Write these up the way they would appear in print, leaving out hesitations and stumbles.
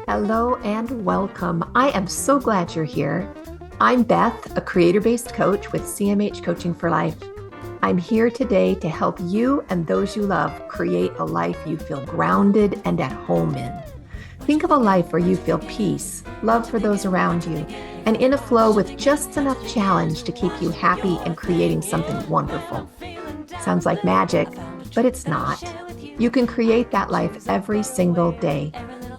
Hello and welcome. I am so glad you're here. I'm Beth, a creator-based coach with CMH Coaching for Life. I'm here today to help you and those you love create a life you feel grounded and at home in. Think of a life where you feel peace, love for those around you, and in a flow with just enough challenge to keep you happy and creating something wonderful. Sounds like magic, but it's not. You can create that life every single day.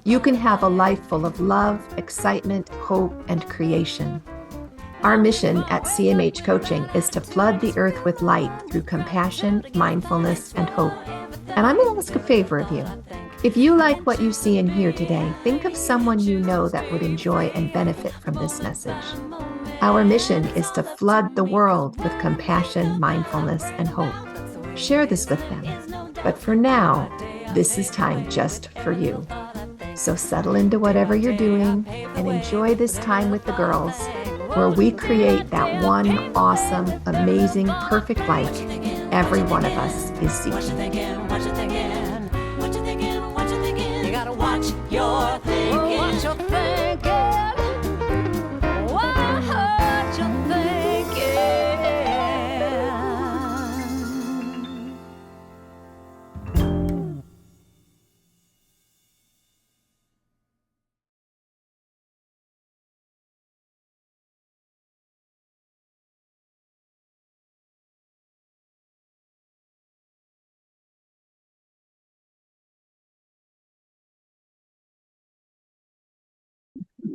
You can have a life full of love, excitement, hope, and creation. Our mission at CMH Coaching is to flood the earth with light through compassion, mindfulness, and hope. And I'm going to ask a favor of you. If you like what you see and hear today, think of someone you know that would enjoy and benefit from this message. Our mission is to flood the world with compassion, mindfulness, and hope. Share this with them. But for now, this is time just for you. So settle into whatever you're doing and enjoy this time with the girls, where we create that one awesome, amazing, perfect life every one of us is seeking. You gotta watch your thinking. Watch your thinking. Watch your thinking.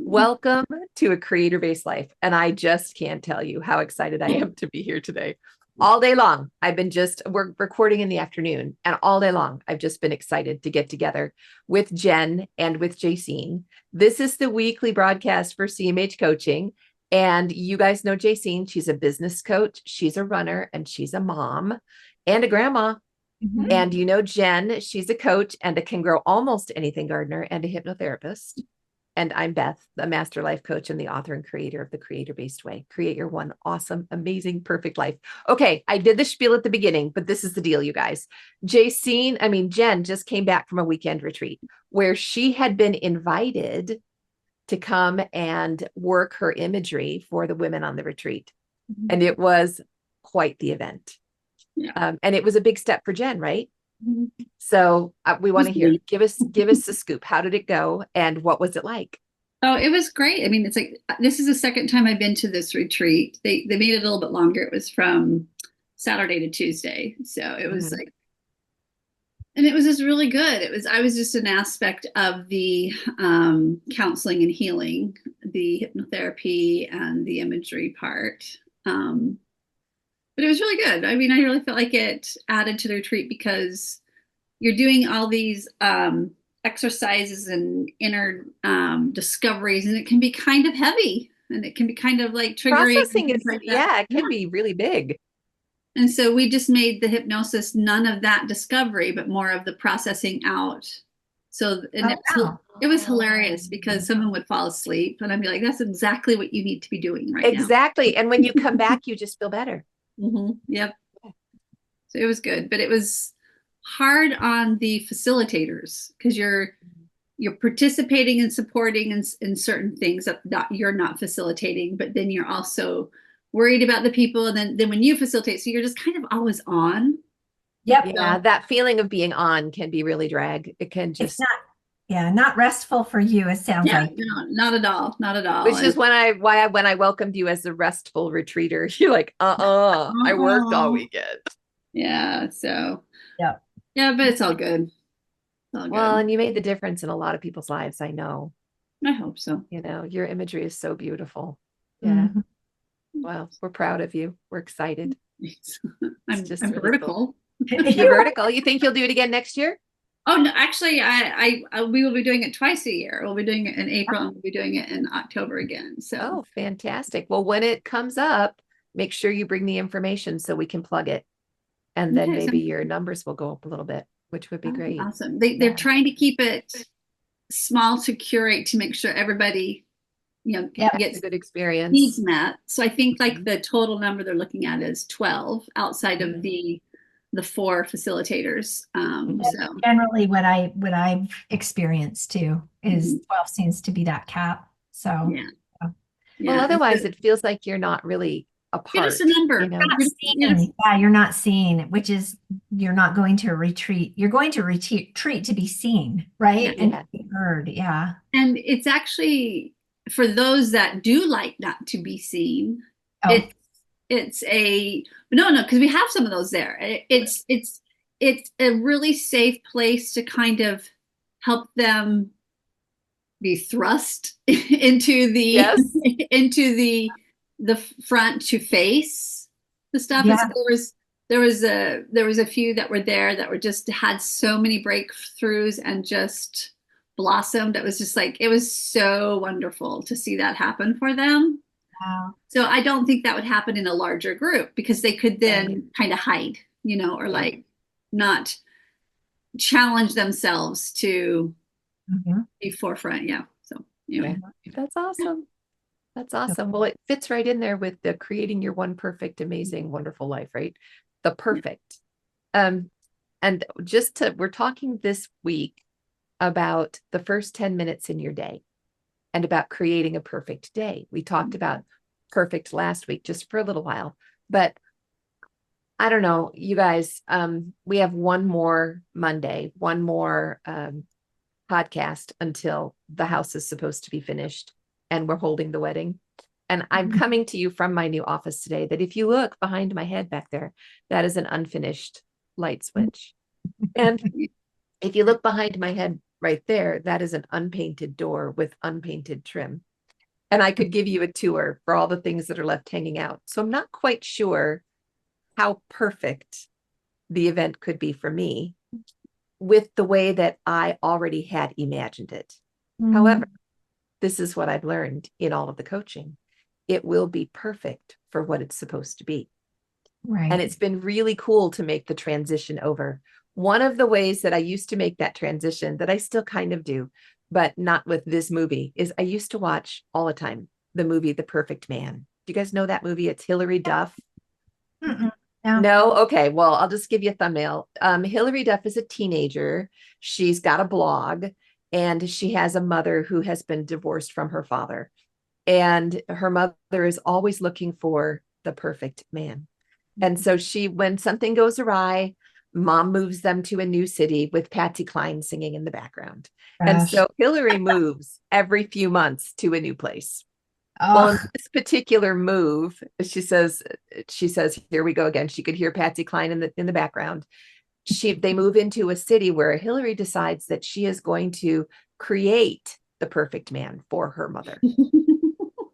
Welcome to A Creator-Based Life. And I just can't tell you how excited I am to be here today. All day long, we're recording in the afternoon, and all day long, I've just been excited to get together with Jen and with Jacine. This is the weekly broadcast for CMH Coaching. And you guys know Jacine. She's a business coach, she's a runner, and she's a mom and a grandma. Mm-hmm. And you know Jen, she's a coach and a can grow almost anything gardener and a hypnotherapist. And I'm Beth, the master life coach and the author and creator of The Creator-Based Way. Create your one awesome, amazing, perfect life. Okay, I did the spiel at the beginning, but this is the deal, you guys. Jen just came back from a weekend retreat where she had been invited to come and work her imagery for the women on the retreat. Mm-hmm. And it was quite the event. Yeah. And it was a big step for Jen, right? So we want to hear, give us the scoop. How did it go? And what was it like? Oh, it was great. I mean, it's like, this is the second time I've been to this retreat. They made it a little bit longer. It was from Saturday to Tuesday. So it was like, and it was just really good. I was just an aspect of the counseling and healing, the hypnotherapy and the imagery part. But it was really good. I mean, I really felt like it added to the retreat because you're doing all these exercises and inner discoveries, and it can be kind of heavy, and it can be kind of like triggering. Processing is, it can be really big. And so we just made the hypnosis none of that discovery, but more of the processing out. So it was hilarious because someone would fall asleep, and I'd be like, "That's exactly what you need to be doing right now." Exactly, and when you come back, you just feel better. Mm-hmm. Yep. So it was good, but it was hard on the facilitators because you're participating and supporting in certain things that you're not facilitating, but then you're also worried about the people, and then when you facilitate, so you're just kind of always on. Yep. Yeah, that feeling of being on can be really drag. It can just not restful for you, it sounds like. No, not at all. Which is when I welcomed you as the restful retreater, you're like, I worked all weekend. Yeah. So yeah, but it's all good. Well, and you made the difference in a lot of people's lives, I know. I hope so. You know, your imagery is so beautiful. Yeah. Mm-hmm. Well, we're proud of you. We're excited. I'm really vertical. Cool. You're vertical. You think you'll do it again next year? Oh no, actually, we will be doing it twice a year. We'll be doing it in April and we'll be doing it in October again. So fantastic. Well, when it comes up, make sure you bring the information so we can plug it. And then maybe your numbers will go up a little bit, which would be great. Awesome. They're trying to keep it small to curate to make sure everybody, gets a good experience. Needs met. So I think like the total number they're looking at is 12 outside of the the 4 facilitators. So Generally what I've experienced too is Mhm. 12 seems to be that cap. So yeah, Well, yeah. otherwise it feels like you're not really a You're just part, a number. you know? you're not You're just- seen. Yeah, you're not seen, which is you're not going to retreat. You're going to retreat to be seen, right? And Yeah. to be heard. Yeah. and it's actually for those that do like not to be seen. Oh, It's a no, because we have some of those there. It's a really safe place to kind of help them be thrust into the Yes. into the front to face the stuff. yeah. It's, there was a few that were there that were just had so many breakthroughs and just blossomed. It was just like it was so wonderful to see that happen for them. Wow. So I don't think that would happen in a larger group because they could then Right. kind of hide, or Yeah. like not challenge themselves to Mhm. be forefront. Yeah. So anyway. Yeah. That's awesome. That's awesome. Well, it fits right in there with the creating your one perfect, amazing, wonderful life, right? The perfect. And we're talking this week about the first 10 minutes in your day and about creating a perfect day. We talked about perfect last week just for a little while, but I don't know, you guys, we have one more Monday, one more podcast until the house is supposed to be finished and we're holding the wedding. And I'm coming to you from my new office today that if you look behind my head back there, that is an unfinished light switch. And if you look behind my head right there, that is an unpainted door with unpainted trim. And I could give you a tour for all the things that are left hanging out. So I'm not quite sure how perfect the event could be for me with the way that I already had imagined it. However, this is what I've learned in all of the coaching. It will be perfect for what it's supposed to be. Right. And it's been really cool to make the transition over. One of the ways that I used to make that transition, that I still kind of do, but not with this movie, is I used to watch all the time the movie The Perfect Man. Do you guys know that movie? It's Hillary Duff. Mm-mm. No. No? Okay. Well, I'll just give you a thumbnail. Hillary Duff is a teenager. She's got a blog and she has a mother who has been divorced from her father. And her mother is always looking for the perfect man. And so when something goes awry, mom moves them to a new city with Patsy Cline singing in the background. And Gosh. so Hillary moves every few months to a new place. Oh, Well, in this particular move, she says, here we go again. She could hear Patsy Cline in the background. They move into a city where Hillary decides that she is going to create the perfect man for her mother.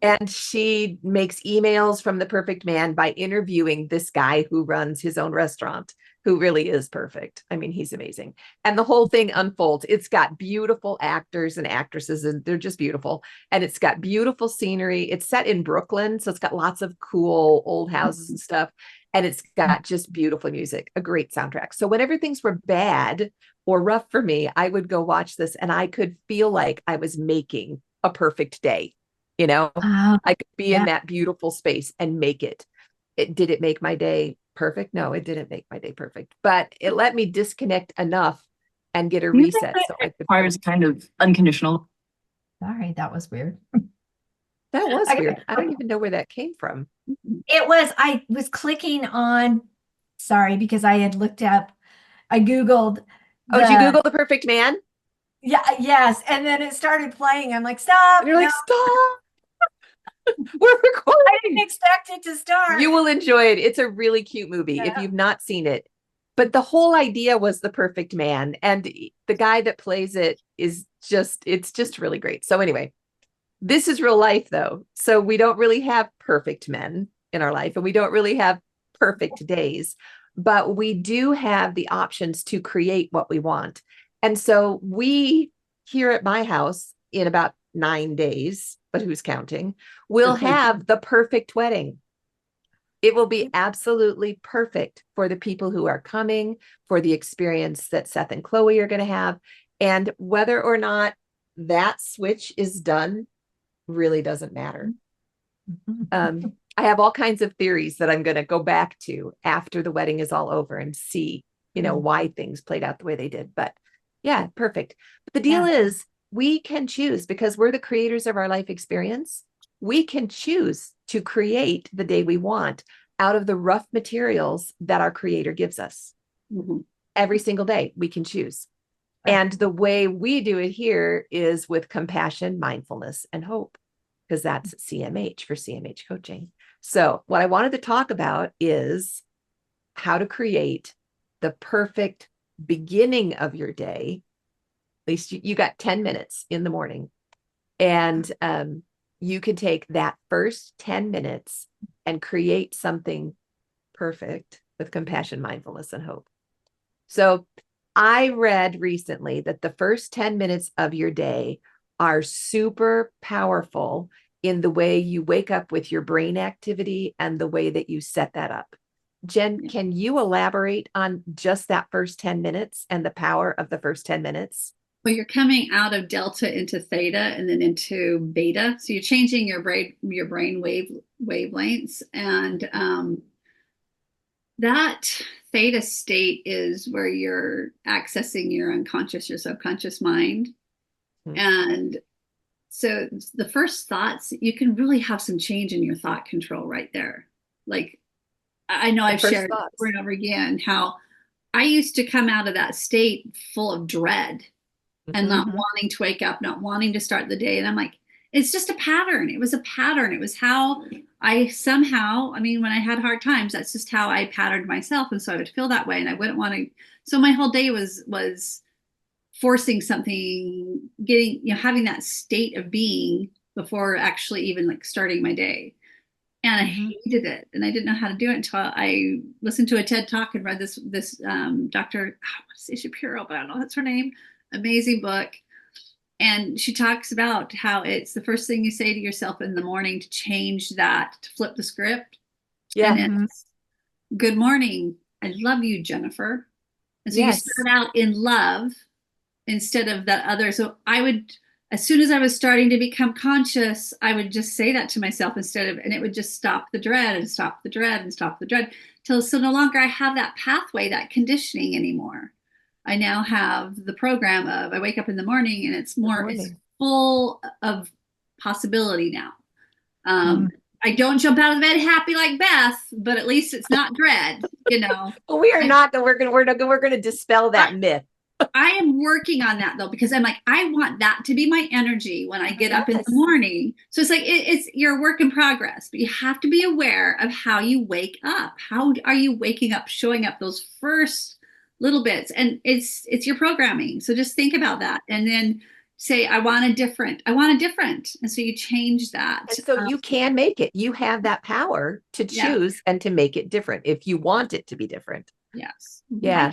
And she makes emails from the perfect man by interviewing this guy who runs his own restaurant, who really is perfect. I mean, he's amazing. And the whole thing unfolds. It's got beautiful actors and actresses, and they're just beautiful. And it's got beautiful scenery. It's set in Brooklyn, so it's got lots of cool old houses and stuff. And it's got just beautiful music, a great soundtrack. So whenever things were bad or rough for me, I would go watch this and I could feel like I was making a perfect day. oh, I could be in yeah. that beautiful space and make it. Did it make my day perfect? No, it didn't make my day perfect, but it let me disconnect enough and get a Do you think reset. that So I could. requires kind of unconditional? Sorry, that was weird. That was I- weird. I don't even know where that came from. I was clicking on, sorry, because I had looked up, I Googled Oh, did you Google the perfect man? yeah, yes. And then it started playing. I'm like, stop. And you're like, No, stop. We're I recording. didn't expect it to start. You will enjoy it. It's a really cute movie if you've not seen it. But the whole idea was the perfect man. And the guy that plays it it's just really great. So anyway, this is real life though. So we don't really have perfect men in our life and we don't really have perfect days, but we do have the options to create what we want. And so we here at my house in about 9 days, but who's counting, will have the perfect wedding. It will be absolutely perfect for the people who are coming, for the experience that Seth and Chloe are going to have. And whether or not that switch is done really doesn't matter. I have all kinds of theories that I'm going to go back to after the wedding is all over and see, why things played out the way they did. But yeah, perfect. But the deal is we can choose, because we're the creators of our life experience. We can choose to create the day we want out of the rough materials that our creator gives us. Mm-hmm. Every single day we can choose. Right. And the way we do it here is with compassion, mindfulness, and hope, because that's CMH for CMH coaching. So what I wanted to talk about is how to create the perfect beginning of your day. At least you got 10 minutes in the morning. And you can take that first 10 minutes and create something perfect with compassion, mindfulness, and hope. So I read recently that the first 10 minutes of your day are super powerful in the way you wake up with your brain activity and the way that you set that up. Jen, can you elaborate on just that first 10 minutes and the power of the first 10 minutes? Well, you're coming out of delta into theta and then into beta. So you're changing your brain wavelengths. And that theta state is where you're accessing your unconscious, your subconscious mind. Mm-hmm. And so the first thoughts, you can really have some change in your thought control right there. Like, I know I've shared over and over again how I used to come out of that state full of dread and not wanting to wake up, not wanting to start the day. And I'm like, it's just a pattern. It was a pattern. It was how I somehow, when I had hard times, that's just how I patterned myself. And so I would feel that way and I wouldn't want to. So my whole day was forcing something, having that state of being before actually even like starting my day. And I hated it. And I didn't know how to do it until I listened to a TED Talk and read this Dr. I want to say Shapiro, but I don't know that's her name. Amazing book. And she talks about how it's the first thing you say to yourself in the morning to change that, to flip the script. Yeah. And it's, good morning. I love you, Jennifer. And so you start out in love instead of that other. So I would, as soon as I was starting to become conscious, I would just say that to myself and it would just stop the dread and stop the dread and stop the dread till so no longer I have that pathway, that conditioning anymore. I now have the program of I wake up in the morning and it's full of possibility now. I don't jump out of bed happy like Beth, but at least it's not dread, Well, we are not. We're going to dispel that myth. I am working on that though, because I'm like, I want that to be my energy when I get up in the morning. So it's like, it's your work in progress, but you have to be aware of how you wake up. How are you waking up, showing up those first little bits? And it's your programming. So just think about that. And then say, I want a different. And so you change that. And so you can make it. You have that power to choose and to make it different if you want it to be different. Yes. Yeah.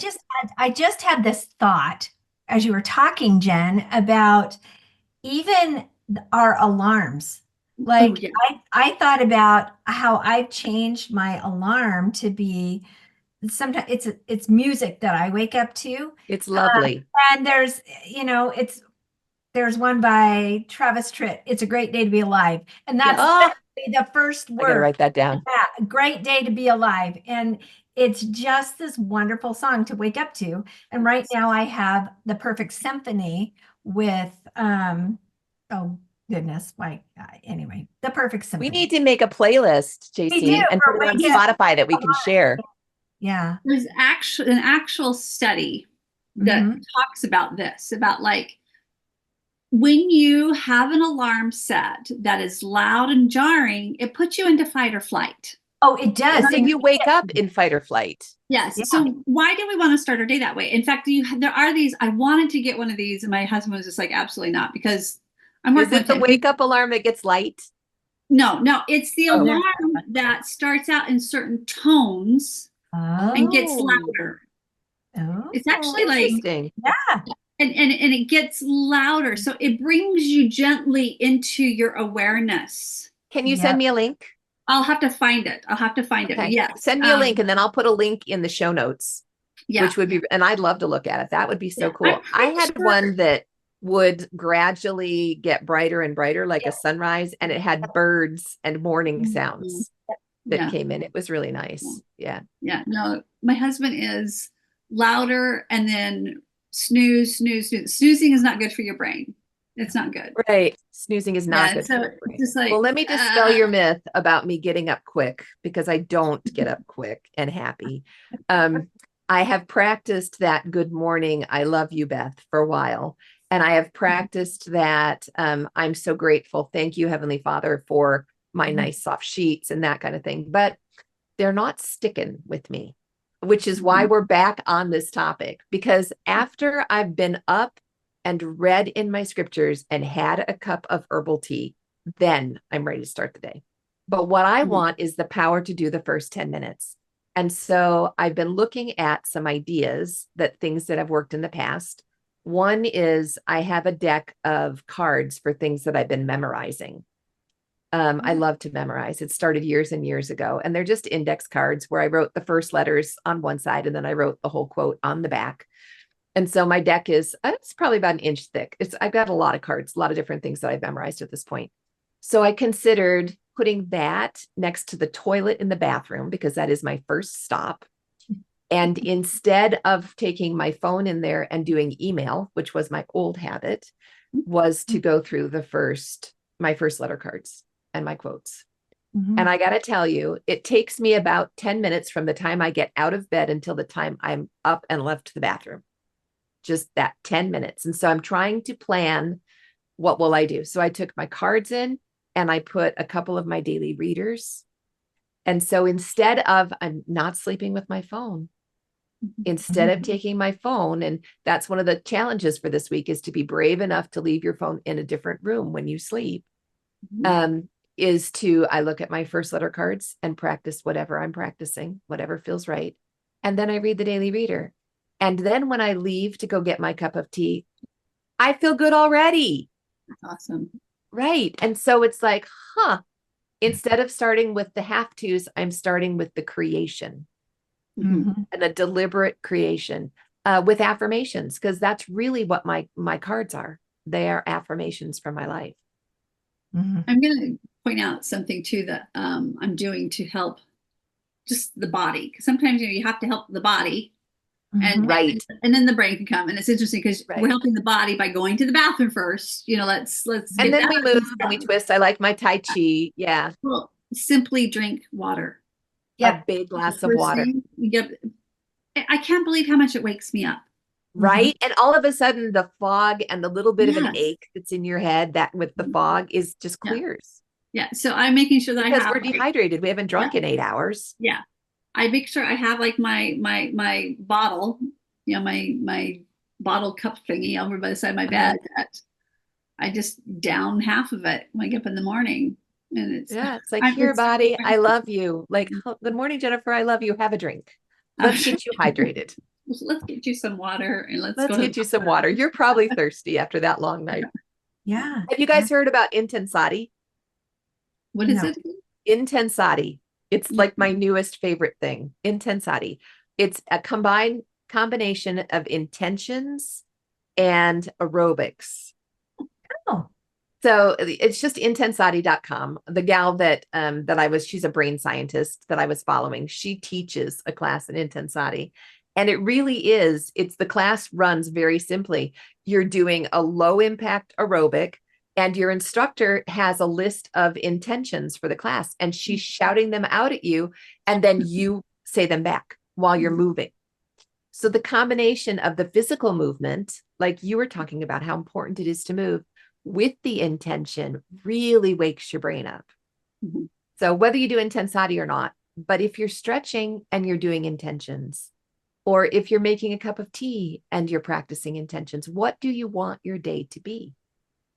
I just had this thought as you were talking, Jen, about even our alarms. Like I thought about how I've changed my alarm to be sometimes it's music that I wake up to. It's lovely. And there's, there's one by Travis Tritt. It's a great day to be alive. And that's the first word. I gotta write that down. Yeah, great day to be alive. And it's just this wonderful song to wake up to. And right now I have the Perfect Symphony with, oh goodness, anyway, the Perfect Symphony. We need to make a playlist, JC, and put it on Spotify that we can share. Yeah. There's an actual study that talks about this, about like, when you have an alarm set that is loud and jarring, it puts you into fight or flight. Oh, it does. And you wake up in fight or flight. Yes. Yeah. So why do we want to start our day that way? In fact, there are these. I wanted to get one of these, and my husband was just like, absolutely not, because I'm working with the wake up alarm that gets light? No, it's the alarm that starts out in certain tones and gets louder. Oh, it's actually like, yeah. And it gets louder. So it brings you gently into your awareness. Can you send me a link? I'll have to find it. But yes. Send me a link and then I'll put a link in the show notes. Yeah. Which would be, and I'd love to look at it. That would be so cool. I had one that would gradually get brighter and brighter like a sunrise, and it had birds and morning sounds that came in. It was really nice. Yeah. Yeah. No, my husband is louder and then snooze, snooze, snooze. Snoozing is not good for your brain. It's not good. Right. Snoozing is not Yeah, good so for the brain. just like, Well, let me dispel your myth about me getting up quick, because I don't get up quick and happy. I have practiced that good morning, I love you, Beth, for a while. And I have practiced that. I'm so grateful. Thank you, Heavenly Father, for my nice soft sheets and that kind of thing. But they're not sticking with me, which is why we're back on this topic. Because after I've been up and read in my scriptures and had a cup of herbal tea, then I'm ready to start the day. But what I want is the power to do the first 10 minutes. And so I've been looking at some ideas, that things that have worked in the past. One is I have a deck of cards for things that I've been memorizing. I love to memorize. It started years and years ago, and they're just index cards where I wrote the first letters on one side and then I wrote the whole quote on the back. And so my deck is, it's probably about an inch thick. I've got a lot of cards, a lot of different things that I've memorized at this point. So I considered putting that next to the toilet in the bathroom, because that is my first stop. And instead of taking my phone in there and doing email, which was my old habit, was to go through my first letter cards and my quotes. And I got to tell you, it takes me about 10 minutes from the time I get out of bed until the time I'm up and left the bathroom. Just that 10 minutes. And so I'm trying to plan, what will I do? So I took my cards in and I put a couple of my daily readers. And so instead of, I'm not sleeping with my phone, instead of taking my phone, and that's one of the challenges for this week, is to be brave enough to leave your phone in a different room when you sleep, I look at my first letter cards and practice whatever I'm practicing, whatever feels right. And then I read the daily reader. And then when I leave to go get my cup of tea, I feel good already. That's awesome. Right. And so it's like, instead of starting with the have tos, I'm starting with the creation. And a deliberate creation with affirmations, because that's really what my cards are. They are affirmations from my life. I'm going to point out something too that I'm doing to help just the body. Because sometimes you have to help the body, and then the brain can come. And it's interesting because we're helping the body by going to the bathroom first. Let's and then we move and we twist. I like my Tai Chi. Yeah. Well, simply drink water. A big glass of water. I can't believe how much it wakes me up. Right. And all of a sudden the fog and the little bit of an ache that's in your head, that with the fog, is just clears. Yeah. So I'm making sure that because we're dehydrated. We haven't drunk in 8 hours. Yeah. I make sure I have like my bottle, my bottle cup thingy over by the side of my bed, that I just down half of it when I get up in the morning. And it's like, here, body, I love you. Like, good morning, Jennifer. I love you. Have a drink. Let's get you hydrated. Let's get you some water, and let's get you some water. You're probably thirsty after that long night. Yeah. Have you guys heard about Intensati? What is it? Intensati. It's like my newest favorite thing. Intensati. It's a combination of intentions and aerobics. Oh. So it's just intensati.com. The gal that she's a brain scientist that I was following. She teaches a class in Intensati. And it really is, the class runs very simply. You're doing a low impact aerobic, and your instructor has a list of intentions for the class, and she's shouting them out at you, and then you say them back while you're moving. So the combination of the physical movement, like you were talking about how important it is to move, with the intention really wakes your brain up. So whether you do Intensati or not, but if you're stretching and you're doing intentions, or if you're making a cup of tea and you're practicing intentions, what do you want your day to be?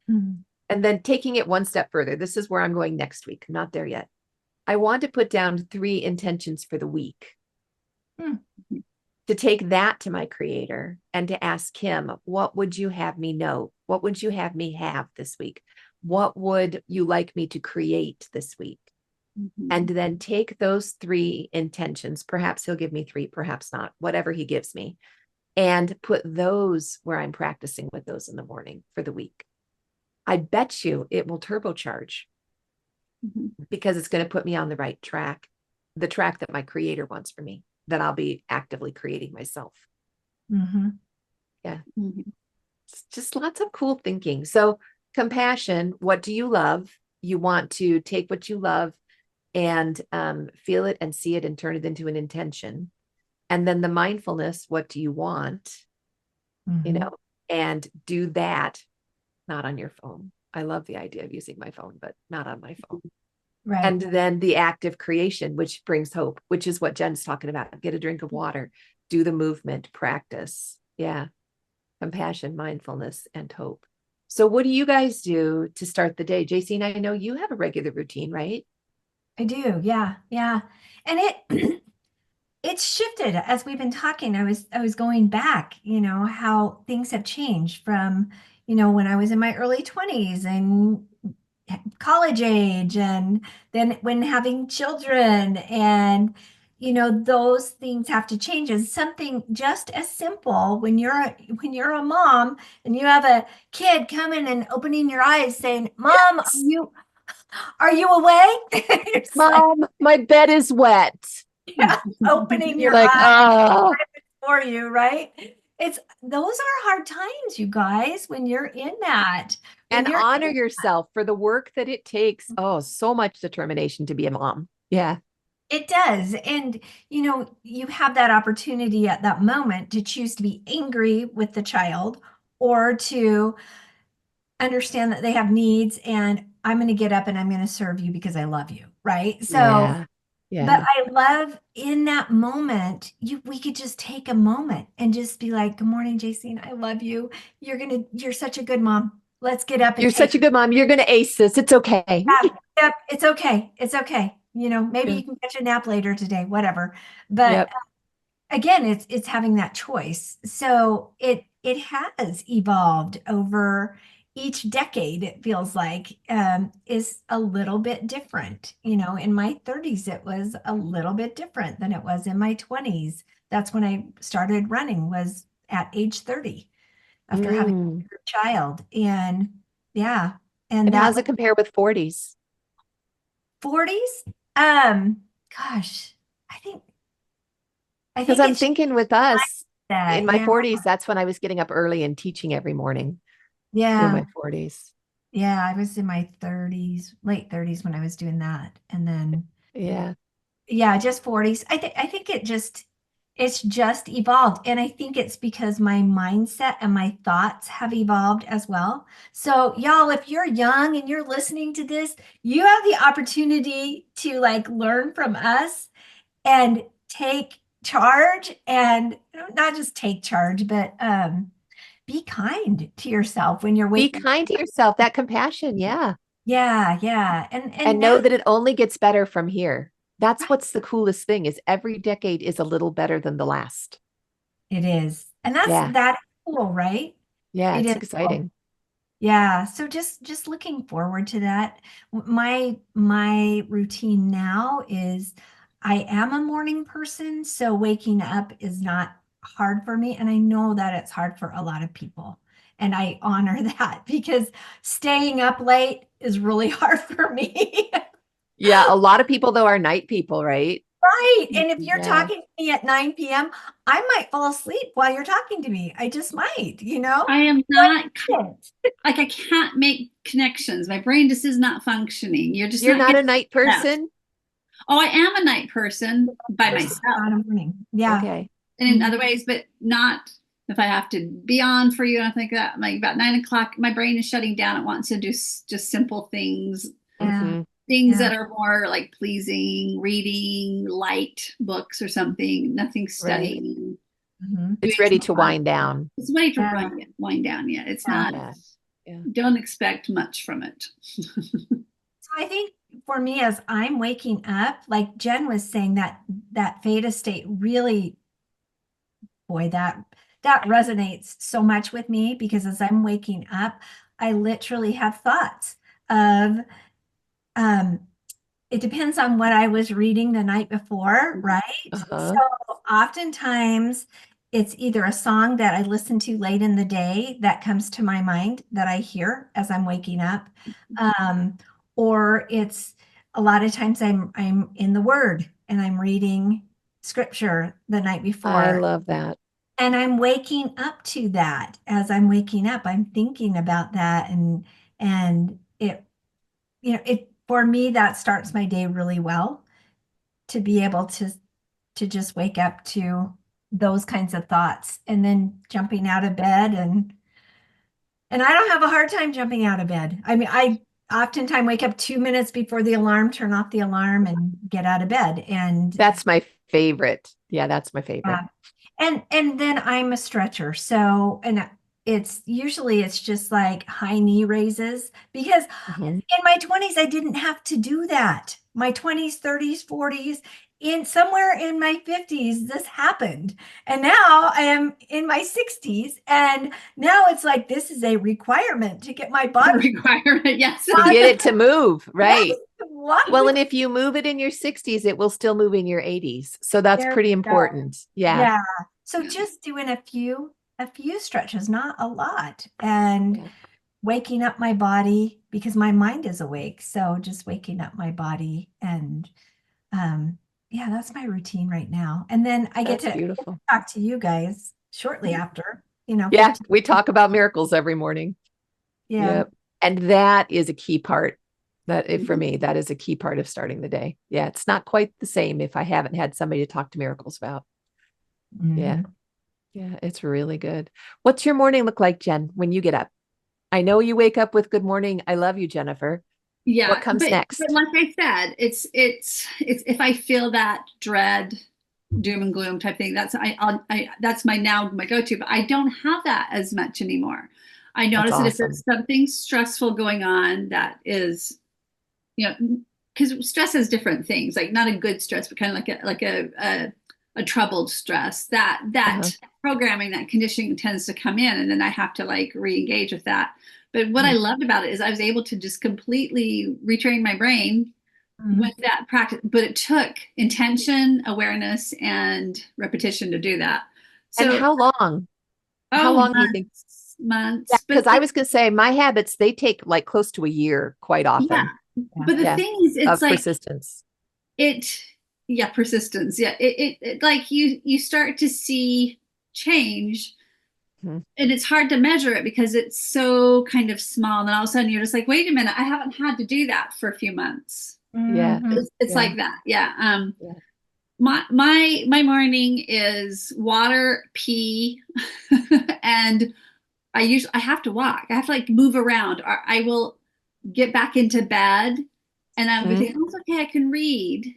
And then taking it one step further, this is where I'm going next week. I'm not there yet. I want to put down 3 intentions for the week. To take that to my creator and to ask him, what would you have me know? What would you have me have this week? What would you like me to create this week? And then take those 3 intentions. Perhaps he'll give me 3, perhaps not, whatever he gives me. and put those where I'm practicing with those in the morning for the week. I bet you it will turbocharge because it's going to put me on the right track, the track that my creator wants for me, that I'll be actively creating myself. Mm-hmm. Yeah. It's just lots of cool thinking. So compassion, what do you love? You want to take what you love and feel it and see it and turn it into an intention. And then the mindfulness, what do you want? You know, and do that, not on your phone. I love the idea of using my phone, but not on my phone. Right. And then the active creation, which brings hope, which is what Jen's talking about. Get a drink of water, do the movement, practice. Yeah. Compassion, mindfulness, and hope. So what do you guys do to start the day? JC, and I know you have a regular routine, right? I do. Yeah. Yeah. And it it's shifted as we've been talking. I was going back, how things have changed from, when I was in my early 20s and college age, and then when having children, and those things have to change. And something just as simple when you're a mom and you have a kid coming and opening your eyes saying, "Mom, are you awake?" It's like, Mom, my bed is wet. yeah, opening You're your like, eyes oh, for you, right? Those are hard times, you guys, when you're in that. When and you're honor yourself for the work that it takes. Oh, so much determination to be a mom. Yeah. It does. And, you have that opportunity at that moment to choose to be angry with the child or to understand that they have needs, and I'm going to get up and I'm going to serve you because I love you. Right. So, Yeah. but Yeah. I love in that moment, we could just take a moment and just be like, "Good morning, JC. I love you. You're such a good mom. Let's get up and You're take." such a good mom. You're going to ace this. It's okay. Yeah, yep, it's okay. It's okay. Maybe Yeah. you can catch a nap later today, whatever. But Yep. again, it's having that choice. So it has evolved over each decade. It feels like is a little bit different. In my 30s, it was a little bit different than it was in my 20s. That's when I started running, was at age 30 after having Mm. a child. And yeah, and And that how's was it compare with 40s? 40s. Gosh, I think I Because think I'm it's thinking with us in that. my Yeah. 40s, that's when I was getting up early and teaching every morning in Yeah. my 40s. Yeah, I was in my 30s, late 30s when I was doing that. And then Yeah. yeah, just 40s. I think it's just evolved. And I think it's because my mindset and my thoughts have evolved as well. So y'all, if you're young and you're listening to this, you have the opportunity to like learn from us and take charge, and not just take charge, but be kind to yourself when you're Be waking. kind to yourself, that compassion. Yeah. Yeah, yeah. And And know now that it only gets better from here. That's what's the coolest thing is every decade is a little better than the last. it is. And Yeah. that cool, right? Yeah. It It's is cool. exciting. Yeah, so just looking forward to that. My routine now is I am a morning person, so waking up is not hard for me, and I know that it's hard for a lot of people. And I honor that because staying up late is really hard for me. Yeah. A lot of people, though, are night people, right? Right. And if you're Yeah. talking to me at 9 p.m., I might fall asleep while you're talking to me. I just might. I am But not like I can't make connections. My brain just is not functioning. You're just You're not not a getting night that. person? Oh, I am a night person by myself not a morning. Yeah. Okay. and in other ways, but not if I have to be on for you. And I think that like about 9 o'clock, my brain is shutting down. It wants to do just simple things, Yeah. Mhm. things Yeah. that are more like pleasing, reading light books or something, nothing Right. studying. Mhm. It's Doing ready some to wind down. It's ready to Yeah. wind down yet. It's Yeah. not, Yeah. Yeah. don't expect much from it. So I think for me, as I'm waking up, like Jen was saying, that theta state really, boy, that resonates so much with me because as I'm waking up, I literally have thoughts of um it depends on what I was reading the night before, right? So Uh-huh. oftentimes it's either a song that I listen to late in the day that comes to my mind that I hear as I'm waking up. Or it's a lot of times I'm in the Word and I'm reading scripture the night before. I love that. And I'm waking up to that. As I'm waking up, I'm thinking about that, and it, for me, that starts my day really well, to be able to just wake up to those kinds of thoughts, and then jumping out of bed, and I don't have a hard time jumping out of bed. I mean, I oftentimes wake up 2 minutes before the alarm, turn off the alarm, and get out of bed. And That's my favorite. Yeah, that's my favorite. and then I'm a stretcher. So, and it's just like high knee raises, because in my 20s, I didn't have to do that. My 20s, 30s, 40s, in somewhere in my 50s, this happened. And now I am in my 60s. And now it's like, this is a requirement to get my body. Requirement, yes. To get it to move, right? Yes. What? Well, and if you move it in your 60s, it will still move in your 80s. So that's There pretty we go. important. Yeah. Yeah. So just doing a few stretches, not a lot, and Yeah. waking up my body, because my mind is awake. So just waking up my body, and yeah, that's my routine right now. And then I get That's to beautiful. talk to you guys shortly after, Yeah, 15 we talk about miracles every morning. Yeah. Yep. And that is a key part. For me, that is a key part of starting the day. Yeah, it's not quite the same if I haven't had somebody to talk to miracles about. Yeah. Mhm. Yeah, it's really good. What's your morning look like, Jen, when you get up? I know you wake up with good morning. I love you, Jennifer. Yeah, What comes next? But like I said, it's if I feel that dread, doom and gloom type thing, that's that's my go-to. But I don't have that as much anymore. I notice that if awesome. there's something stressful going on, that is, because stress has different things, like not a good stress, but kind of like a troubled stress. That programming, that conditioning tends to come in, and then I have to like re-engage with that. But what I loved about it is I was able to just completely retrain my brain with that practice. But it took intention, awareness, and repetition to do that. So, and how long? How long do you think? Months. Because I was going to say my habits, they take like close to a year quite often. Yeah. But the thing is, it's like persistence. Persistence. Yeah. It like you start to see change. And it's hard to measure it because it's so kind of small. And then all of a sudden you're just like, wait a minute, I haven't had to do that for a few months. Yeah. It's like that. Yeah. My morning is water, pee, and I have to walk. I have to like move around, or I will get back into bed, and I'll be thinking, oh, okay, I can read.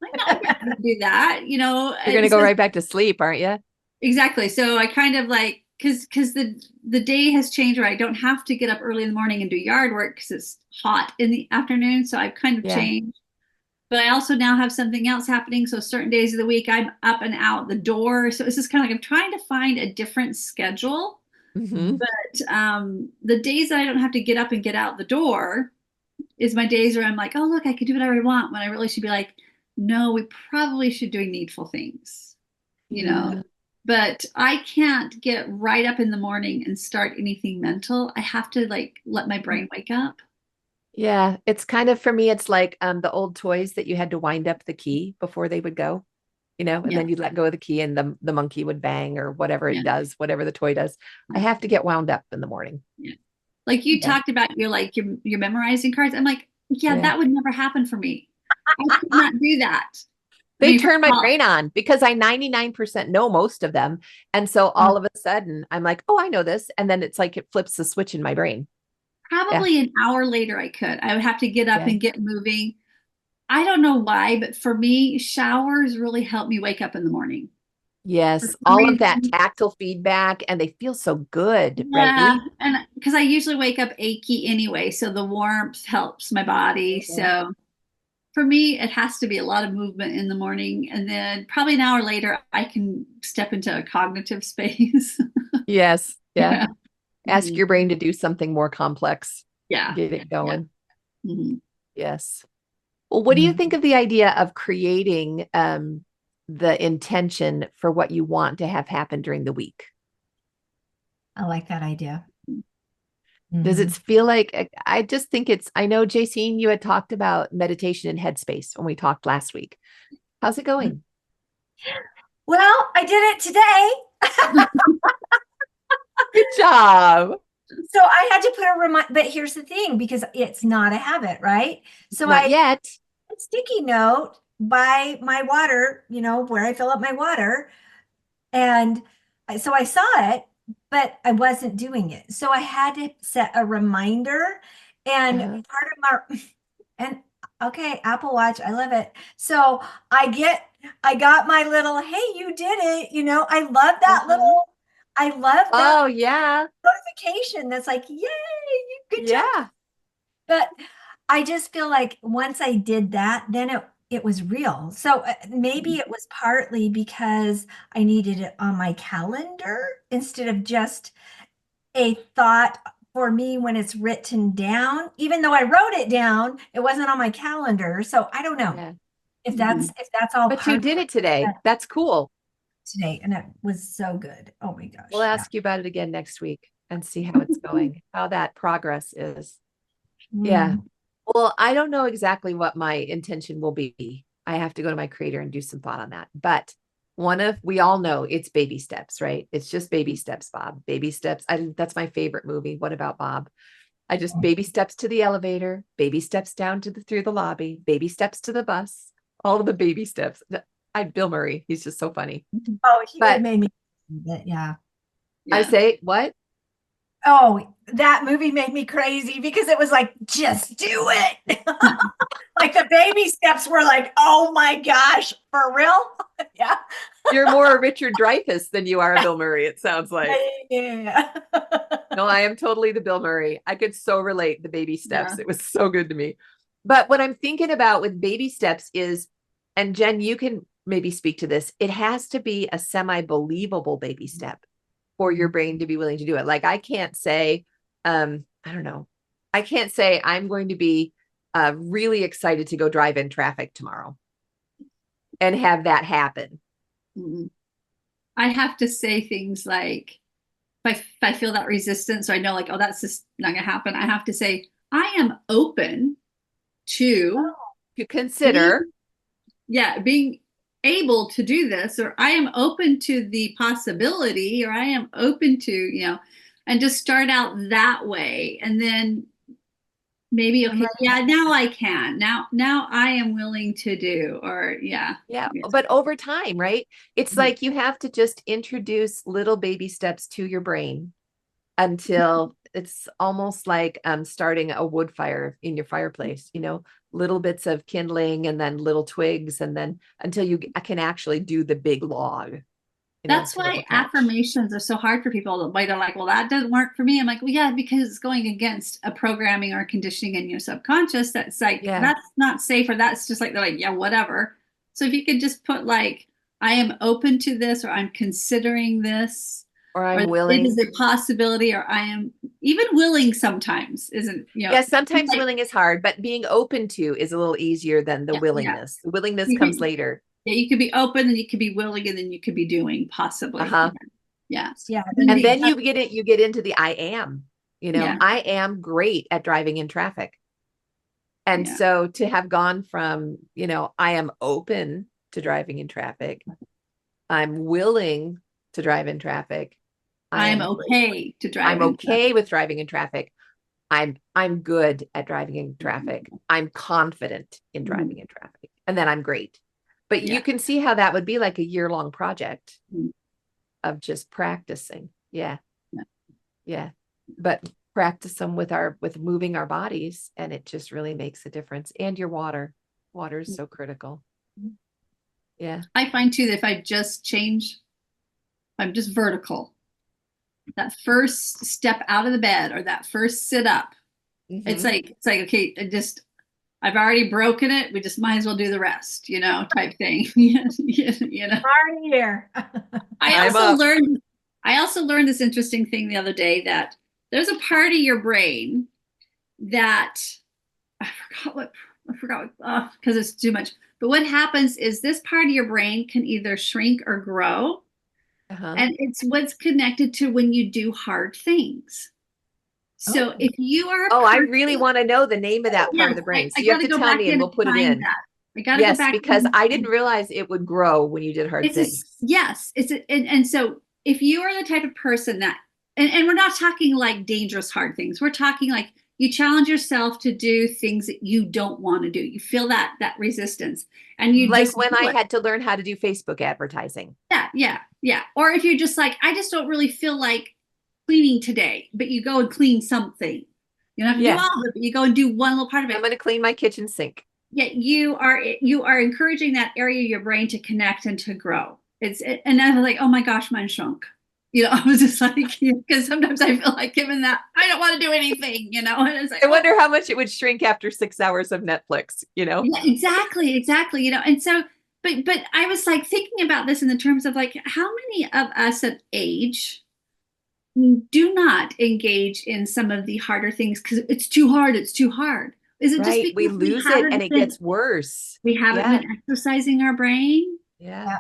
I'm not going to do that. You're going to go right back to sleep, aren't you? Exactly. So I kind of like, because the day has changed where I don't have to get up early in the morning and do yard work because it's hot in the afternoon. So I've kind of changed. But I also now have something else happening. So certain days of the week, I'm up and out the door. So it's just kind of like I'm trying to find a different schedule. But the days that I don't have to get up and get out the door is my days where I'm like, oh, look, I can do whatever I want, when I really should be like, no, we probably should do needful things, But I can't get right up in the morning and start anything mental. I have to like let my brain wake up. Yeah, it's kind of, for me, it's like the old toys that you had to wind up the key before they would go, and then you'd let go of the key and the monkey would bang, or whatever it does, whatever the toy does. I have to get wound up in the morning. Yeah. Like you talked about, you're memorizing cards. I'm like, that would never happen for me. I could not do that. They turn my brain on because I 99% know most of them. And so all of a sudden I'm like, oh, I know this. And then it's like it flips the switch in my brain. Probably an hour later I would have to get up and get moving. I don't know why, but for me, showers really help me wake up in the morning. Yes, all of that tactile feedback, and they feel so good, right? And because I usually wake up achy anyway, so the warmth helps my body. So for me, it has to be a lot of movement in the morning, and then probably an hour later, I can step into a cognitive space. Yes, yeah. Ask your brain to do something more complex. Yeah, get it going. Yeah. Yes. Well, what do you think of the idea of creating the intention for what you want to have happen during the week. I like that idea. Does it feel like, I just think I know, Jacine, you had talked about meditation and headspace when we talked last week. How's it going? Well, I did it today. Good job. So I had to put a reminder, but here's the thing, because it's not a habit, right? So Not yet. a sticky note by my water, where I fill up my water. And so I saw it, but I wasn't doing it. So I had to set a reminder, and part of my, and okay, Apple Watch, I love it. So I got my little, hey, you did it. I love that I love that. Oh, yeah. Notification that's like, yay, good job. But I just feel like once I did that, then it was real. So maybe it was partly because I needed it on my calendar instead of just a thought for me when it's written down. Even though I wrote it down, it wasn't on my calendar. So I don't know if that's all. But you did it today. That's cool. Today, and it was so good. Oh my gosh. We'll ask you about it again next week and see how it's going, how that progress is. Yeah. Well, I don't know exactly what my intention will be. I have to go to my creator and do some thought on that. But we all know it's baby steps, right? It's just baby steps, Bob. Baby steps. That's my favorite movie. What about Bob? I just baby steps to the elevator, baby steps down through the lobby, baby steps to the bus, all of the baby steps. Bill Murray, he's just so funny. Oh, it made me, yeah. I say, what? Oh, that movie made me crazy because it was like, just do it. Like the baby steps were like, oh my gosh, for real? Yeah. You're more a Richard Dreyfuss than you are a Bill Murray, it sounds like. Yeah. No, I am totally the Bill Murray. I could so relate the baby steps. Yeah. It was so good to me. But what I'm thinking about with baby steps is, and Jen, you can maybe speak to this, it has to be a semi-believable baby step for your brain to be willing to do it. Like I can't say, I don't know. I can't say I'm going to be really excited to go drive in traffic tomorrow and have that happen. I have to say things like, if I feel that resistance, so I know like, oh, that's just not going to happen. I have to say, I am open to consider. Being able to do this, or I am open to the possibility, or I am open to, and just start out that way. And then maybe, okay, now I can, now I am willing to do, or yeah. But over time, right? It's like you have to just introduce little baby steps to your brain until it's almost like starting a wood fire in your fireplace, little bits of kindling and then little twigs, and then until you can actually do the big log. That's why affirmations are so hard for people. Why they're like, well, that doesn't work for me. I'm like, well, yeah, because it's going against a programming or conditioning in your subconscious. That's like, that's not safe, or that's just like, they're like, yeah, whatever. So if you could just put like, I am open to this, or I'm considering this, or I'm willing. It is a possibility, or I am even willing sometimes isn't, sometimes like, willing is hard, but being open to is a little easier than the willingness. The willingness comes later. Yeah, you could be open, and you could be willing, and then you could be doing possibly. Yeah. And then you get into the I am, I am great at driving in traffic. And so to have gone from, I am open to driving in traffic, I'm willing to drive in traffic, I'm okay to drive. I'm okay with driving in traffic. I'm good at driving in traffic. I'm confident in driving in traffic. And then I'm great. But you can see how that would be like a year-long project of just practicing. Yeah. But practice them with moving our bodies, and it just really makes a difference. And your water is so critical. Yeah. I find too that if I just change, I'm just vertical. That first step out of the bed, or that first sit up, it's like, okay, I've already broken it. We just might as well do the rest, type thing. Already here. I also learned this interesting thing the other day, that there's a part of your brain that I forgot what, because it's too much, But what happens is this part of your brain can either shrink or grow. And it's what's connected to when you do hard things. So if you are I really want to know the name of that part of the brain. So you have to tell me and we'll put it in. I got to go back. Because I didn't realize it would grow when you did hard things. And so if you are the type of person that, and we're not talking like dangerous hard things. We're talking like you challenge yourself to do things that you don't want to do. You feel that resistance, and you like when I had to learn how to do Facebook advertising. Yeah. Or if you're just like, I just don't really feel like cleaning today, but you go and clean something. You don't have to do all of it, but you go and do one little part of it. I'm going to clean my kitchen sink. Yeah, you are encouraging that area of your brain to connect and to grow. And I was like, oh my gosh, mine shrunk. I was just like, because sometimes I feel like given that I don't want to do anything, and it's like, I wonder how much it would shrink after 6 hours of Netflix, Yeah, exactly. And so, but I was like thinking about this in the terms of like, how many of us at age do not engage in some of the harder things because it's too hard. Is it just because we lose it and it gets worse? We haven't been exercising our brain. Yeah.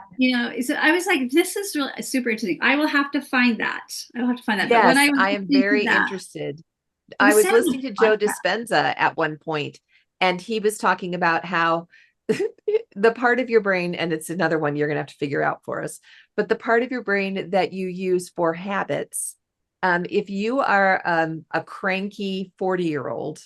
So I was like, this is really super interesting. I will have to find that. Yes, but when I am very interested. I was listening to Joe Dispenza at one point, and he was talking about how the part of your brain, and it's another one you're going to have to figure out for us, but the part of your brain that you use for habits, if you are a cranky 40-year-old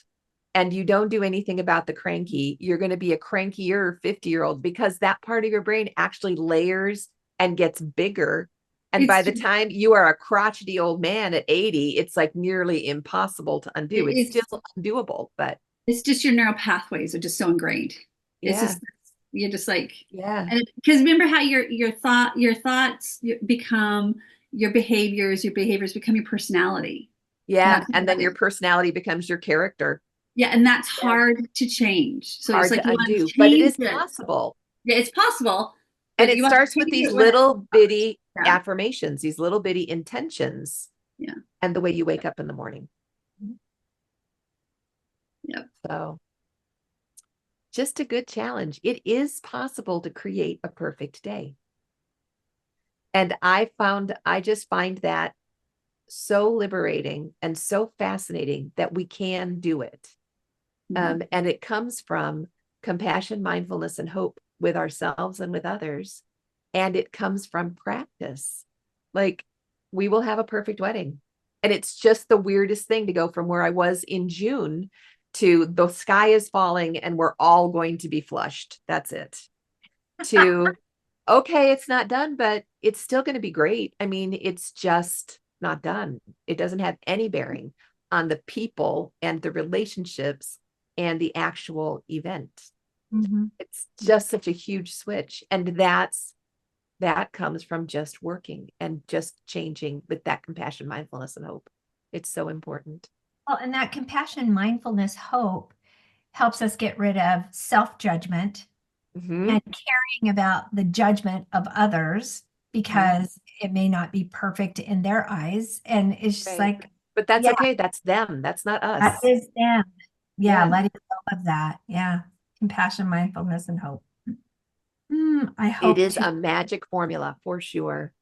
and you don't do anything about the cranky, you're going to be a crankier 50-year-old because that part of your brain actually layers and gets bigger. And by the time you are a crotchety old man at 80, it's like nearly impossible to undo. It's still undoable, but it's just your neural pathways are just so ingrained. You're just like, and because remember how your thoughts become your behaviors become your personality. And then your personality becomes your character. And that's hard to change. So hard it's like to undo, but it is possible. Yeah, it's possible. And it starts with these little bitty affirmations, these little bitty intentions. Yeah. And the way you wake up in the morning. Yep. So just a good challenge. It is possible to create a perfect day. And I just find that so liberating and so fascinating that we can do it. And it comes from compassion, mindfulness, and hope with ourselves and with others. And it comes from practice. Like, we will have a perfect wedding. And it's just the weirdest thing to go from where I was in June to the sky is falling and we're all going to be flushed. That's it. To, okay, it's not done, but it's still going to be great. I mean, it's just not done. It doesn't have any bearing on the people and the relationships and the actual event. It's just such a huge switch. And that comes from just working and just changing with that compassion, mindfulness, and hope. It's so important. Well, and that compassion, mindfulness, hope helps us get rid of self-judgment and caring about the judgment of others because it may not be perfect in their eyes. And it's just like, but that's okay. That's them. That's not us. That is them. Letting go of that. Compassion, mindfulness, and hope. I hope it is a magic formula for sure.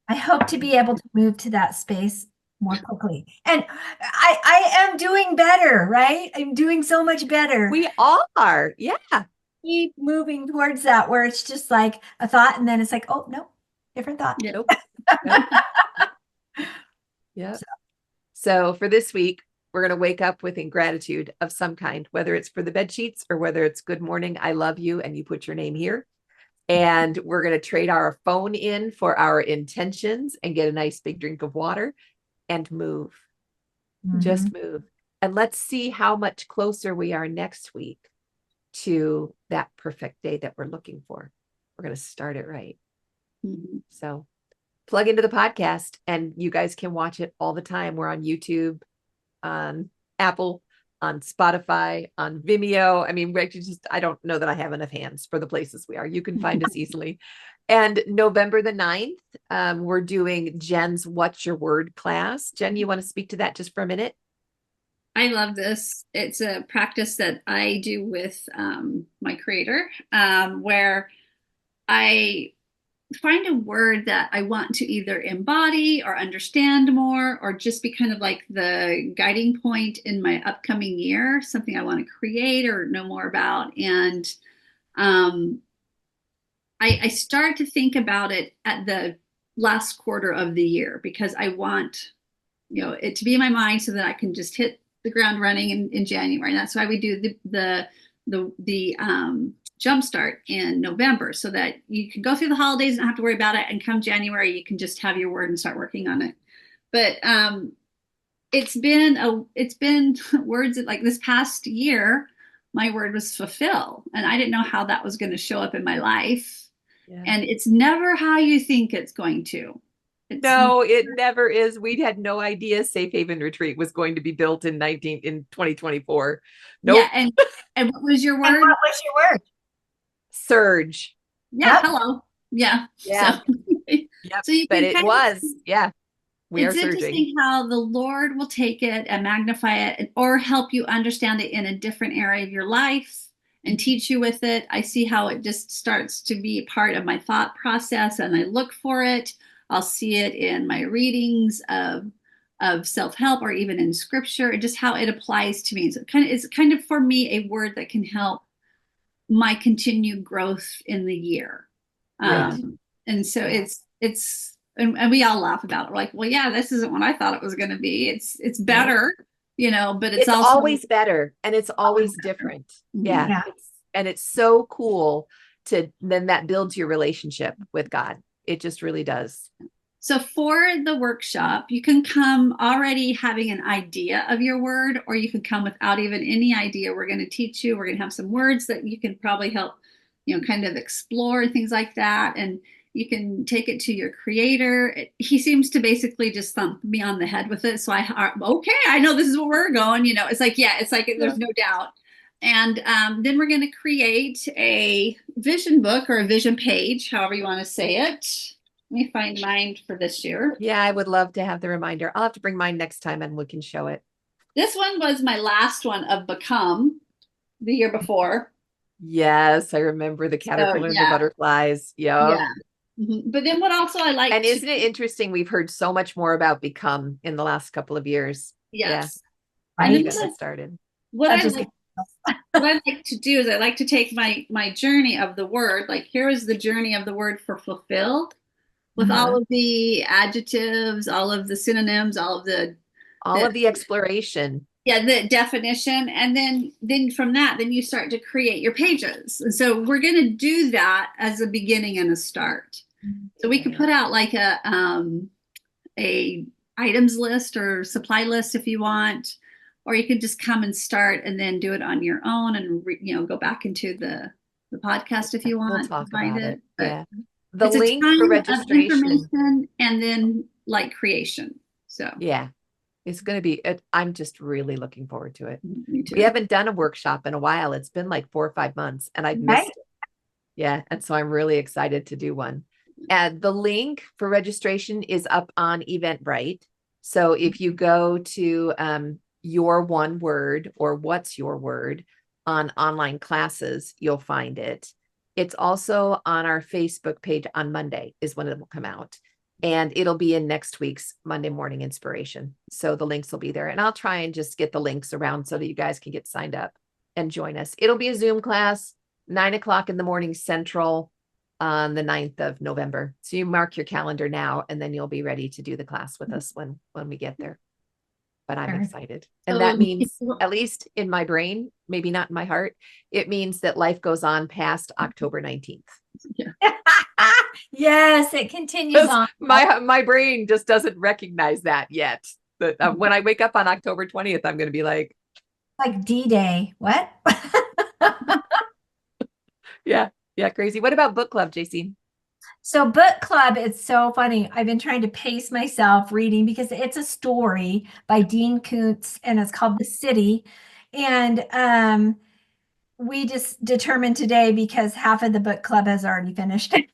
I hope to be able to move to that space more quickly. And I am doing better, right? I'm doing so much better. We all are. Yeah. Keep moving towards that where it's just like a thought and then it's like, oh, no, different thought. Nope. Yeah. So for this week, we're going to wake up with ingratitude of some kind, whether it's for the bed sheets or whether it's good morning, I love you, and you put your name here. And we're going to trade our phone in for our intentions and get a nice big drink of water and move. Just move. And let's see how much closer we are next week to that perfect day that we're looking for. We're going to start it right. So plug into the podcast and you guys can watch it all the time. We're on YouTube, on Apple, on Spotify, on Vimeo. I mean, I don't know that I have enough hands for the places we are. You can find us easily. And November the 9th, we're doing Jen's What's Your Word class. Jen, you want to speak to that just for a minute? I love this. It's a practice that I do with my creator, where I find a word that I want to either embody or understand more, or just be kind of like the guiding point in my upcoming year, something I want to create or know more about. And um, I start to think about it at the last quarter of the year, because I want, it to be in my mind so that I can just hit the ground running in January. And that's why we do the jumpstart in November, so that you can go through the holidays and not have to worry about it. And come January, you can just have your word and start working on it. But it's been words that, like, this past year, my word was fulfill, and I didn't know how that was going to show up in my life. Yeah. And it's never how you think it's going to. No, it never is. We had no idea Safe Haven Retreat was going to be built in 2024. Nope. Yeah, and what was your And word? what was your word? Surge. Yeah, Yep. hello. Yeah. Yeah. So, Yep. so you But can it kind was, of, yeah. We are it's surging. interesting how the Lord will take it and magnify it, or help you understand it in a different area of your life and teach you with it. I see how it just starts to be part of my thought process, and I look for it. I'll see it in my readings of self-help, or even in scripture, and just how it applies to me. So it's kind of for me a word that can help my continued growth in the year. Right. And so it's and we all laugh about it. We're like, well, yeah, this isn't what I thought it was going to be. It's better, but it's also always better, and it's always different. Yeah. Yeah. It's so cool then that builds your relationship with God. It just really does. So for the workshop, you can come already having an idea of your word, or you can come without even any idea. We're going to teach you. We're going to have some words that you can probably help, kind of explore, things like that. And you can take it to your creator. He seems to basically just thump me on the head with it. So okay, I know this is where we're going. It's like, there's no doubt. And then we're going to create a vision book, or a vision page, however you want to say it. Let me find mine for this year. Yeah, I would love to have the reminder. I'll have to bring mine next time and we can show it. This one was my last one of Become the year before. Yes, I remember the caterpillar and the butterflies. Yep. Yeah. Mm-hmm. But then what also I like. And isn't it interesting? We've heard so much more about Become in the last couple of years. Yes. Yeah. And Right. then Started. What I like to do is I like to take my journey of the word. Like, here is the journey of the word for fulfill, with all of the adjectives, all of the synonyms, all of the exploration. Yeah, the definition. And then from that, then you start to create your pages. And so we're going to do that as a beginning and a start. So we could put out like a items list or supply list if you want, or you could just come and start and then do it on your own, and go back into the podcast if you want. We'll talk about it. Yeah. The link for registration, and then like creation. So yeah, it's going to be, I'm just really looking forward to it. Me too. We haven't done a workshop in a while. It's been like 4 or 5 months, and I've missed it. Yeah. And so I'm really excited to do one. And the link for registration is up on Eventbrite. So if you go to your one word, or what's your word, on online classes, you'll find it. It's also on our Facebook page on Monday is when it will come out, and it'll be in next week's Monday morning inspiration. So the links will be there, and I'll try and just get the links around so that you guys can get signed up and join us. It'll be a Zoom class, 9:00 in the morning Central, on the 9th of November. So you mark your calendar now, and then you'll be ready to do the class with us when we get there. But I'm excited. And that means, at least in my brain, maybe not in my heart, it means that life goes on past October 19th. Yeah. Yes, it continues on. My brain just doesn't recognize that yet. But when I wake up on October 20th, I'm going to be like D-Day. What? Yeah, crazy. What about book club, JC? So book club, it's so funny. I've been trying to pace myself reading, because it's a story by Dean Koontz, and it's called The City. And we just determined today, because half of the book club has already finished it.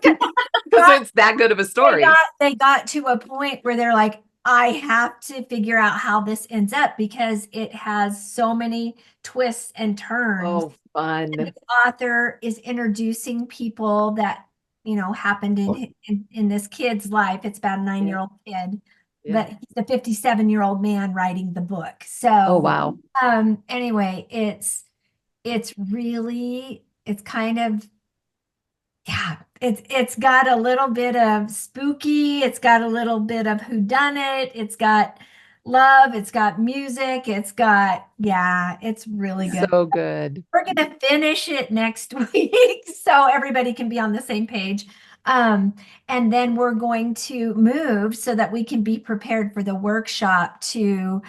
Because it's that good of a story. They got to a point where they're like, I have to figure out how this ends up because it has so many twists and turns. Oh, fun. The author is introducing people that, happened in this kid's life. It's about a 9-year-old kid, but he's a 57-year-old man writing the book. So, oh, wow. Anyway, it's kind of, yeah, it's got a little bit of spooky, it's got a little bit of whodunit, it's got love, it's got music, it's really good. So good. We're gonna finish it next week so everybody can be on the same page. And then we're going to move so that we can be prepared for the workshop to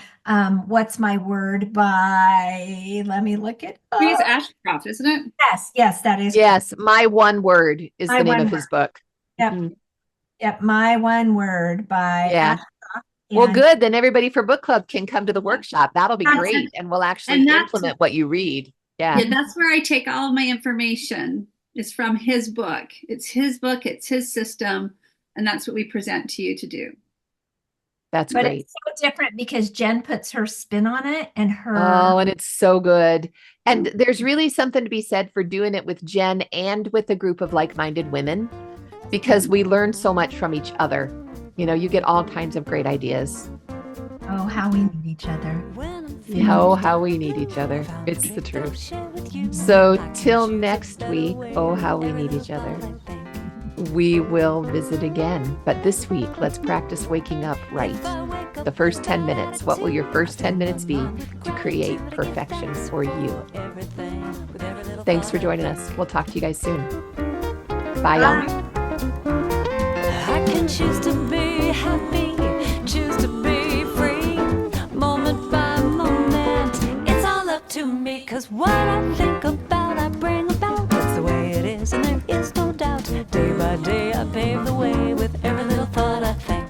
What's My Word by, let me look it I think it's up. Ashcroft, isn't it? Yes, that is. Yes, My One Word is My the name One of his book. Yep. Mhm. Yep. My One Word by Yeah. Ashcroft. Well, And- good. Then everybody for book club can come to the workshop. That'll be great. And we'll actually implement what you read. Yeah. Yeah, that's where I take all of my information. It's from his book. It's his book. It's his system. And that's what we present to you to do. That's But great. it's so different because Jen puts her spin on it and her. Oh, and it's so good. And there's really something to be said for doing it with Jen and with a group of like-minded women, because we learn so much from each other. You get all kinds of great ideas. Oh, how we need each other. How we need each other. It's the truth. So till next week, oh, how we need each other. We will visit again. But this week, let's practice waking up right. The first 10 minutes. What will your first 10 minutes be to create perfection for you? Thanks for joining us. We'll talk to you guys soon. Bye, y'all. I can choose to be happy, choose to be free, moment by moment. It's all up to me, 'cause what I think about, I bring about. That's the way it is, and there is no doubt. Day by day, I pave the way with every little thought I think.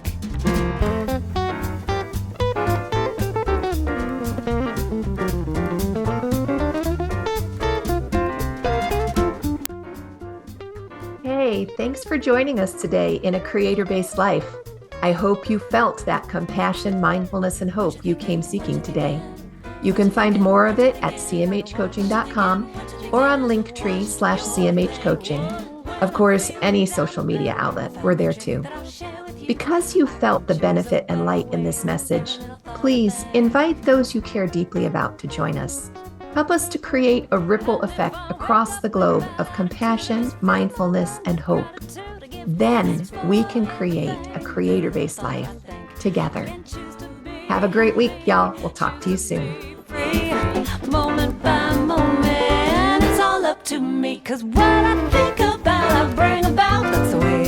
Hey, thanks for joining us today in A Creator-Based Life. I hope you felt that compassion, mindfulness, and hope you came seeking today. You can find more of it at cmhcoaching.com or on Linktree/CMHcoaching. Of course, any social media outlet, we're there too. Because you felt the benefit and light in this message, please invite those you care deeply about to join us. Help us to create a ripple effect across the globe of compassion, mindfulness, and hope. Then we can create a creator-based life together. Have a great week, y'all. We'll talk to you soon. Moment by moment, it's all up to me, 'cause what I think about, I bring about. That's the way